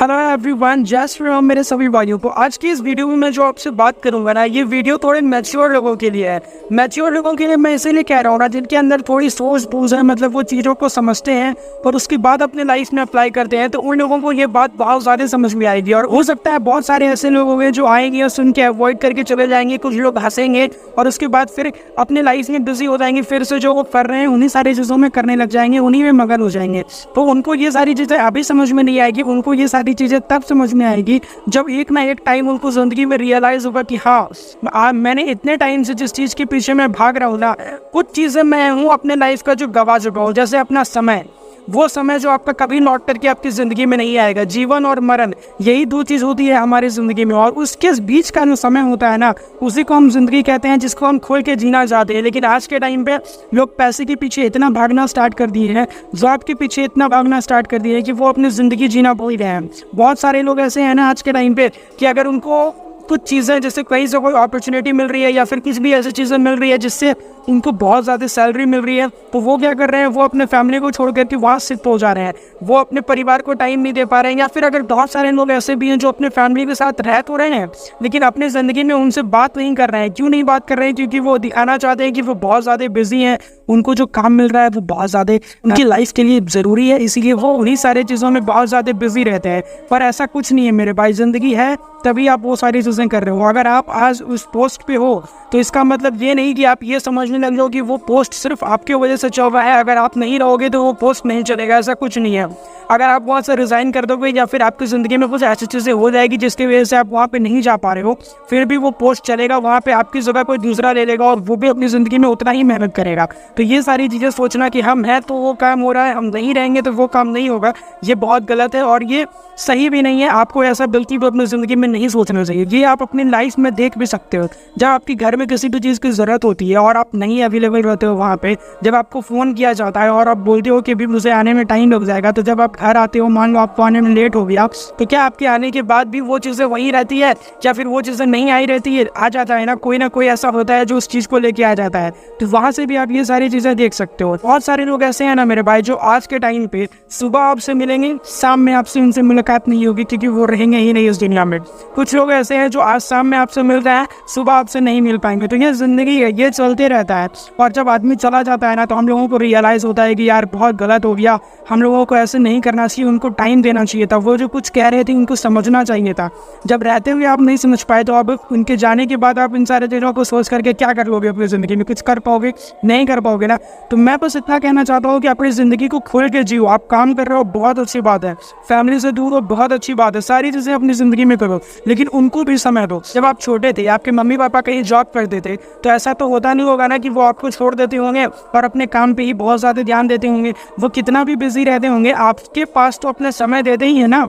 Hello everyone, just from मेरे सभी भाइयों को। आज की इस वीडियो में मैं जो आपसे बात करूंगा ना, ये वीडियो थोड़े मैच्योर लोगों के लिए है। मैच्योर लोगों के लिए मैं इसीलिए कह रहा हूँ ना, जिनके अंदर थोड़ी सोच बूझ है, मतलब वो चीज़ों को समझते हैं और उसके बाद अपने लाइफ में अप्लाई करते हैं, तो उन लोगों को ये बात बहुत ज़्यादा समझ में आएगी। और हो सकता है बहुत सारे ऐसे लोग होंगे जो आएंगे और सुन के अवॉइड करके चले जाएंगे, कुछ लोग हंसेंगे और उसके बाद फिर अपने लाइफ में बिजी हो जाएंगे, फिर से जो वो कर रहे हैं उन्हीं सारी चीज़ों में करने लग जाएंगे, उन्हीं में मगन हो जाएंगे। तो उनको ये सारी चीज़ें अभी समझ में नहीं आएगी, उनको ये सारी चीज़ें तब समझ में आएगी जब एक ना एक टाइम उनको जिंदगी में रियलाइज होगा कि हाँ, मैंने इतने टाइम से जिस चीज़ के पीछे मैं भाग रहा हूँ ना, कुछ चीज़ें मैं हूँ अपने लाइफ का जो गवा चुका हूँ। जैसे अपना समय, वो समय जो आपका कभी लौट करके आपकी ज़िंदगी में नहीं आएगा। जीवन और मरण, यही दो चीज़ होती है हमारी ज़िंदगी में, और उसके बीच का जो समय होता है ना, उसी को हम ज़िंदगी कहते हैं, जिसको हम खोल के जीना चाहते हैं। लेकिन आज के टाइम पे लोग पैसे के पीछे इतना भागना स्टार्ट कर दिए हैं, जॉब के पीछे इतना भागना स्टार्ट कर दिए हैं कि वो अपनी ज़िंदगी जीना भूल गए हैं। बहुत सारे लोग ऐसे हैं ना आज के टाइम पे कि अगर उनको कुछ चीज़ें, जैसे कहीं से कोई अपॉर्चुनिटी मिल रही है या फिर कुछ भी ऐसी चीज़ें मिल रही है जिससे उनको बहुत ज़्यादा सैलरी मिल रही है, तो वो क्या कर रहे हैं, वो अपने फैमिली को छोड़ करके वहाँ शिफ्ट हो जा रहे हैं। वो अपने परिवार को टाइम नहीं दे पा रहे हैं। या फिर अगर बहुत सारे लोग ऐसे भी हैं जो अपने फैमिली के साथ रह तो रहे हैं लेकिन अपनी ज़िंदगी में उनसे बात नहीं कर रहे हैं। क्यों नहीं बात कर रहे हैं? क्योंकि वो दिखाना चाहते हैं कि वो बहुत ज़्यादा बिजी हैं, उनको जो काम मिल रहा है वो बहुत ज़्यादा उनकी लाइफ के लिए ज़रूरी है, इसीलिए वो उन्हीं सारी चीज़ों में बहुत ज़्यादा बिजी रहते हैं। पर ऐसा कुछ नहीं है मेरे भाई, ज़िंदगी है तभी आप वो सारी चीज़ें कर रहे हो। अगर आप आज उस पोस्ट पे हो तो इसका मतलब ये नहीं कि आप ये समझने लग जाओ कि वो पोस्ट सिर्फ आपकी वजह से चल रहा है। अगर आप नहीं रहोगे तो वो पोस्ट नहीं चलेगा, ऐसा कुछ नहीं है। अगर आप वहाँ से रिज़ाइन कर दोगे या फिर आपकी ज़िंदगी में कुछ ऐसी चीज़ें हो जाएगी जिसकी वजह से आप वहाँ पे नहीं जा पा रहे हो, फिर भी वो पोस्ट चलेगा, वहाँ पे आपकी जगह कोई दूसरा ले लेगा और वो भी अपनी ज़िंदगी में उतना ही मेहनत करेगा। तो ये सारी चीज़ें सोचना कि हम हैं तो वो काम हो रहा है, हम नहीं रहेंगे तो वो काम नहीं होगा, ये बहुत गलत है और ये सही भी नहीं है। आपको ऐसा बिल्कुल भी अपनी ज़िंदगी में नहीं सोचना चाहिए। ये आप अपनी लाइफ में देख भी सकते हो, जब आपकी घर में किसी भी चीज़ की ज़रूरत होती है और आप नहीं अवेलेबल रहते हो वहाँ पे, जब आपको फ़ोन किया जाता है और आप बोलते हो कि भी मुझे आने में टाइम लग जाएगा, तो जब आप घर आते हो, मान लो आपको आने में लेट हो गया, तो क्या आपके आने के बाद भी वो चीज़ें वहीं रहती है या फिर वो चीज़ें नहीं आई रहती है? आ जाता है ना कोई ऐसा होता है जो उस चीज़ को लेके आ जाता है, तो वहाँ से भी आप ये सारी चीज़ें देख सकते हो। बहुत सारे लोग ऐसे हैं ना मेरे भाई, जो आज के टाइम पे सुबह आपसे मिलेंगे, शाम में आपसे उनसे मुलाकात नहीं होगी क्योंकि वो रहेंगे ही नहीं इस दुनिया में। कुछ लोग ऐसे हैं जो आज शाम में आपसे मिल रहे हैं, सुबह आपसे नहीं मिल पाएंगे। तो ये ज़िंदगी है, ये चलते रहता है। और जब आदमी चला जाता है ना, तो हम लोगों को रियलाइज़ होता है कि यार बहुत गलत हो गया, हम लोगों को ऐसे नहीं करना चाहिए, उनको टाइम देना चाहिए था, वो जो कुछ कह रहे थे उनको समझना चाहिए था। जब रहते हुए आप नहीं समझ पाए तो अब उनके जाने के बाद आप इन सारे चीज़ों को सोच करके क्या कर लोगे? अपनी ज़िंदगी में कुछ कर पाओगे? नहीं कर पाओगे ना। तो मैं बस इतना कहना चाहता हूँ कि अपनी ज़िंदगी को खोल के जियो। आप काम कर रहे हो, बहुत अच्छी बात है, फैमिली से दूर हो, बहुत अच्छी बात है, सारी चीज़ें अपनी ज़िंदगी में करो, लेकिन उनको भी समय दो। जब आप छोटे थे, आपके मम्मी पापा कहीं जॉब करते थे, तो ऐसा तो होता नहीं होगा ना कि वो आपको छोड़ देते होंगे और अपने काम पे ही बहुत ज़्यादा ध्यान देते होंगे। वो कितना भी बिजी रहते होंगे, आपके पास तो अपना समय देते ही है ना,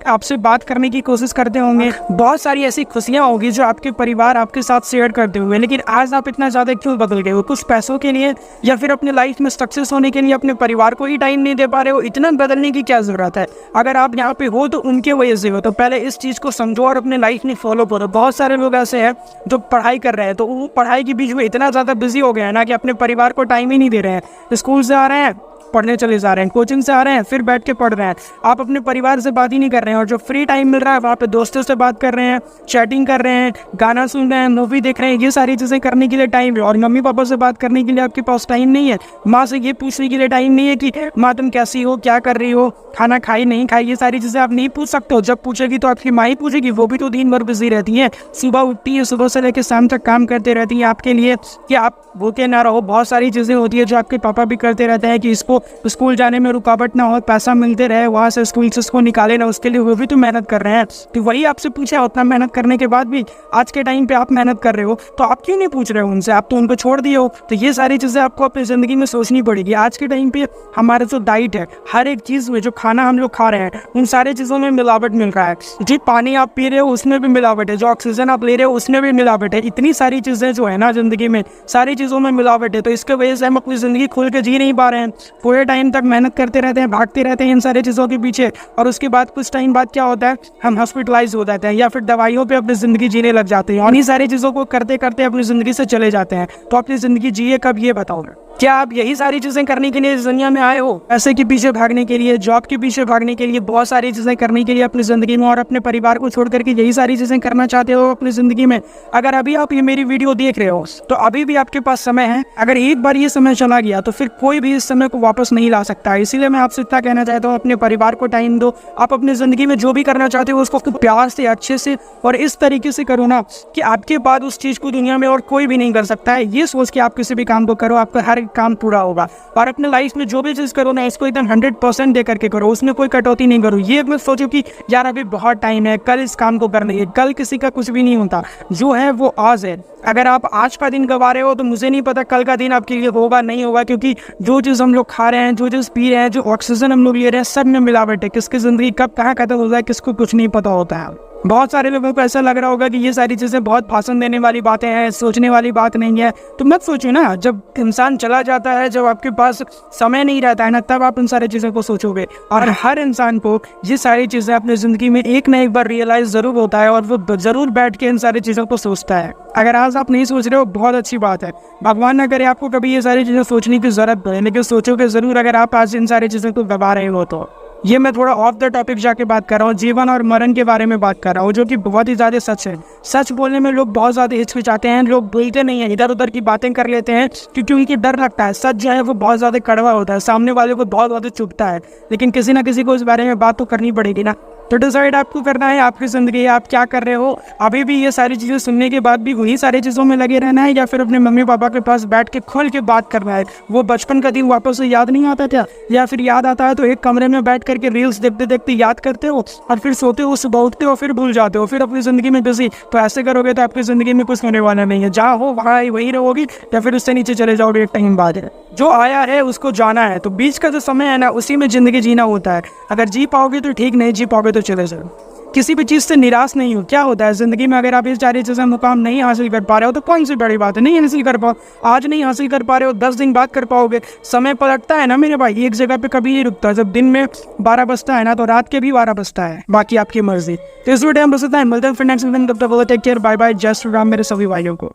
आपसे बात करने की कोशिश करते होंगे। बहुत सारी ऐसी खुशियाँ होगी जो आपके परिवार आपके साथ शेयर करते हुए। लेकिन आज आप इतना ज़्यादा क्यों बदल गए हो? कुछ पैसों के लिए या फिर अपने लाइफ में सक्सेस होने के लिए अपने परिवार को ही टाइम नहीं दे पा रहे हो? इतना बदलने की क्या ज़रूरत है? अगर आप यहाँ पे हो तो उनके वजह से हो, तो पहले इस चीज़ को समझो और अपने लाइफ में फॉलो करो। बहुत सारे लोग ऐसे हैं जो पढ़ाई कर रहे हैं, तो वो पढ़ाई के बीच में इतना ज़्यादा बिजी हो गए हैं ना कि अपने परिवार को टाइम ही नहीं दे रहे हैं। स्कूल से आ रहे हैं, पढ़ने चले जा रहे हैं, कोचिंग से आ रहे हैं, फिर बैठ के पढ़ रहे हैं। आप अपने परिवार से बात ही नहीं कर रहे हैं, और जो फ्री टाइम मिल रहा है वहाँ पे दोस्तों से बात कर रहे हैं, चैटिंग कर रहे हैं, गाना सुन रहे हैं, मूवी देख रहे हैं। ये सारी चीज़ें करने के लिए टाइम है, और मम्मी पापा से बात करने के लिए आपके पास टाइम नहीं है। माँ से ये पूछने के लिए टाइम नहीं है कि माँ तुम कैसी हो, क्या कर रही हो, खाना खाई नहीं खाई। ये सारी चीज़ें आप नहीं पूछ सकते हो। जब पूछेगी तो आपकी माँ ही पूछेगी, वो भी तो दिन भर बिजी रहती है, सुबह उठती है, सुबह से लेकर शाम तक काम करते रहती है आपके लिए कि आप भूखे ना रहो। बहुत सारी चीज़ें होती है जो आपके पापा भी करते रहते हैं कि इसको स्कूल जाने में रुकावट ना हो, पैसा मिलते रहे, वहाँ से स्कूल से उसको निकाले ना, उसके लिए वो भी तो मेहनत कर रहे हैं। तो वही आपसे पूछा, उतना मेहनत करने के बाद भी आज के टाइम पे आप मेहनत कर रहे हो, तो आप क्यों नहीं पूछ रहे हो उनसे? आप तो उनको छोड़ दिए हो। तो ये सारी चीज़ें आपको अपनी ज़िंदगी में सोचनी पड़ेगी। आज के टाइम पे हमारा जो डाइट है, हर एक चीज़ में जो खाना हम लोग खा रहे हैं, उन सारी चीज़ों में मिलावट मिल रहा है। जी पानी आप पी रहे हो उसमें भी मिलावट है, जो ऑक्सीजन आप ले रहे हो उसमें भी मिलावट है। इतनी सारी चीज़ें जो है ना ज़िंदगी में, सारी चीज़ों में मिलावट है। तो इसके वजह से हम अपनी ज़िंदगी खुल के जी नहीं पा रहे हैं। पूरे टाइम तक मेहनत करते रहते हैं, भागते रहते हैं इन सारी चीज़ों के पीछे, और उसके बाद कुछ टाइम बाद क्या होता है, हम हॉस्पिटलाइज हो जाते हैं या फिर दवाइयों पे अपनी ज़िंदगी जीने लग जाते हैं, और इन सारी चीज़ों को करते करते अपनी ज़िंदगी से चले जाते हैं। तो अपनी ज़िंदगी जिए कब, ये बताओ। क्या आप यही सारी चीजें करने के लिए इस दुनिया में आए हो? पैसे के पीछे भागने के लिए, जॉब के पीछे भागने के लिए, बहुत सारी चीजें करने के लिए अपनी जिंदगी में, और अपने परिवार को छोड़ करके यही सारी चीजें करना चाहते हो अपनी जिंदगी में? अगर अभी आप ये मेरी वीडियो देख रहे हो तो अभी भी आपके पास समय है। अगर एक बार ये समय चला गया तो फिर कोई भी इस समय को वापस नहीं ला सकता। इसीलिए मैं आपसे इतना कहना चाहता हूँ, अपने परिवार को टाइम दो। आप अपनी जिंदगी में जो भी करना चाहते हो उसको प्यार से, अच्छे से और इस तरीके से करो ना कि आपके बाद उस चीज को दुनिया में और कोई भी नहीं कर सकता है। ये सोच के आप किसी भी काम को करो, आपका हर काम पूरा होगा। और अपने लाइफ में जो भी चीज करो ना, इसको एकदम 100% दे करके करो, उसमें कोई कटौती नहीं करो। ये मत सोचो कि यार अभी बहुत टाइम है, कल इस काम को करना है। कल किसी का कुछ भी नहीं होता, जो है वो आज है। अगर आप आज का दिन गवा रहे हो तो मुझे नहीं पता कल का दिन आपके लिए होगा नहीं होगा, क्योंकि जो चीज़ हम लोग खा रहे हैं, जो चीज़ पी रहे हैं, जो ऑक्सीजन हम लोग ले रहे हैं, सब में मिलावट है। किसकी ज़िंदगी कब कहाँ खत्म हो जाए किसको कुछ नहीं पता होता है। बहुत सारे लोगों को ऐसा लग रहा होगा कि ये सारी चीज़ें बहुत भाषण देने वाली बातें हैं, सोचने वाली बात नहीं है। तो मत सोचो ना, जब इंसान चला जाता है, जब आपके पास समय नहीं रहता है ना, तब आप इन सारी चीज़ों को सोचोगे। और हर इंसान को ये सारी चीज़ें अपनी ज़िंदगी में एक ना एक बार रियलाइज़ ज़रूर होता है, और वो ज़रूर बैठ के इन सारी चीज़ों को सोचता है। अगर आज आप नहीं सोच रहे हो, बहुत अच्छी बात है। भगवान न करे आपको कभी ये सारी चीज़ें सोचने की ज़रूरत पड़े, लेकिन सोचोगे ज़रूर अगर आप आज इन सारी चीज़ों को गवा रहे हो तो। ये मैं थोड़ा ऑफ द टॉपिक जाके बात कर रहा हूँ, जीवन और मरण के बारे में बात कर रहा हूँ, जो कि बहुत ही ज़्यादा सच है। सच बोलने में लोग बहुत ज़्यादा हिचकिचाते हैं, लोग बोलते नहीं हैं, इधर उधर की बातें कर लेते हैं क्योंकि उनकी डर लगता है। सच जो है वो बहुत ज़्यादा कड़वा होता है, सामने वाले को बहुत ज़्यादा चुभता है, लेकिन किसी ना किसी को इस बारे में बात तो करनी पड़ेगी ना। तो डिसाइड आपको करना है, आपकी ज़िंदगी आप क्या कर रहे हो। अभी भी ये सारी चीज़ें सुनने के बाद भी वही सारी चीज़ों में लगे रहना है, या फिर अपने मम्मी पापा के पास बैठ के खुल के बात करना है। वो बचपन का दिन वापस से याद नहीं आता क्या? या फिर याद आता है तो एक कमरे में बैठ करके रील्स देखते देखते याद करते हो और फिर सोते हो, सुबह उठते हो, फिर भूल जाते हो, फिर अपनी ज़िंदगी में बिजी। तो ऐसे करोगे तो आपकी ज़िंदगी में कुछ होने वाला नहीं है। जहाँ हो वहाँ वही रहोगी, या फिर उससे नीचे चले जाओगे एक टाइम बाद। है जो आया है उसको जाना है, तो बीच का जो समय है ना, उसी में ज़िंदगी जीना होता है। अगर जी पाओगे तो ठीक, नहीं जी पाओगे तो चले जाओ। किसी भी चीज़ से निराश नहीं हो। क्या होता है ज़िंदगी में, अगर आप ये सारी चीज़ें मुकाम नहीं हासिल कर पा रहे हो तो कौन सी बड़ी बात है, नहीं हासिल कर पाओ। आज नहीं हासिल कर पा रहे हो, 10 दिन बाद कर पाओगे। समय पलटता है ना मेरे भाई, एक जगह पे कभी नहीं रुकता। जब दिन में 12 बजता है ना, तो रात के भी 12 बजता है, बाकी आपकी मर्जी। तो इस वीडियो में बस इतना है, मिलते हैं फिर नेक्स्ट वीडियो में। तब तक टेक केयर, बाय बाय, जय श्री राम मेरे सभी भाइयों को।